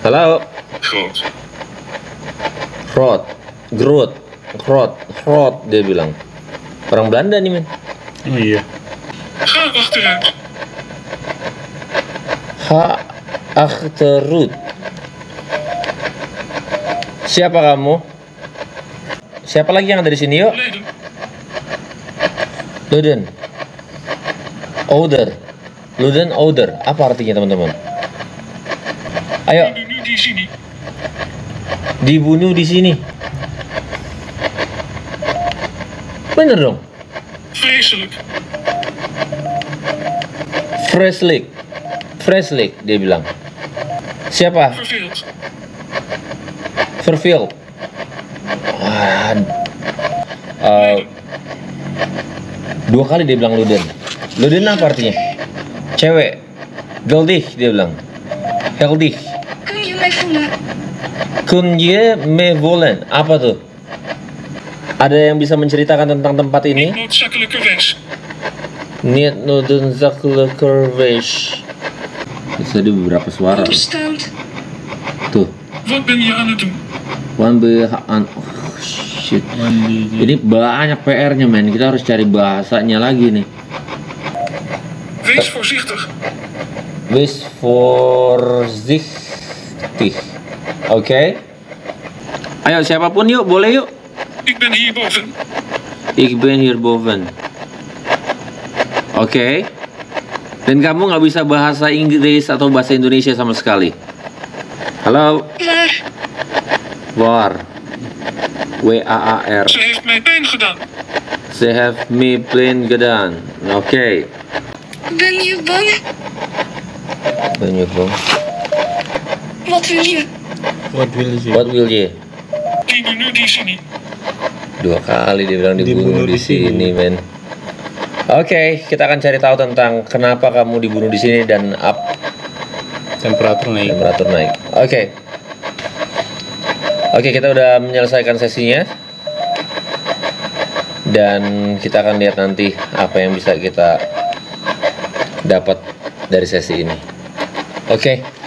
Halo. Groot. Groot. Groot. Groot. Groot dia bilang. Orang Belanda nih, men. Oh iya. Ga achteruit. Ha achterut. Siapa kamu? Siapa lagi yang ada di sini, yuk? Leden. Luden. Ouder. Luden ouder. Apa artinya, teman-teman? Ayo, Nu die sini. dibunuh di sini. Bener dong. Vreselijk. Vreselijk. Vreselijk, dia bilang. Siapa? Verveeld. Verveeld. Dua kali dia bilang Luden. Luden apa artinya? Cewek. Geldig dia bilang. Heldig. Kun je mij voelen? Kun je me voelen? Apa tuh? Ada yang bisa menceritakan tentang tempat ini? Noodzakelijke wens. Niet noodzakelijke wens. Itu tadi beberapa suara. Onbestemd. Tuh. Wat ben je aan het doen? One behaan. Oh, shit. Ini banyak PR-nya, men. Kita harus cari bahasanya lagi nih. Wees voorzichtig. Wees voorzichtig. Oke. Ayo siapapun yuk, boleh yuk. Ik ben hierboven. Ik ben hierboven. Oke. Dan kamu nggak bisa bahasa Inggris atau bahasa Indonesia sama sekali. Halo. Waar? Waar. W-A-A-R. Ze heeft mij pijn gedaan. Ze heeft me pijn gedaan. Oke. Ben je bang? Ben je bang? Wat wil je? What will you? What will you? Dibunuh di sini. Dua kali dia bilang dibunuh di sini, men. Oke, kita akan cari tahu tentang kenapa kamu dibunuh di sini dan Temperatur naik. temperatur naik. Oke, kita udah menyelesaikan sesinya. Dan kita akan lihat nanti apa yang bisa kita dapat dari sesi ini. Oke.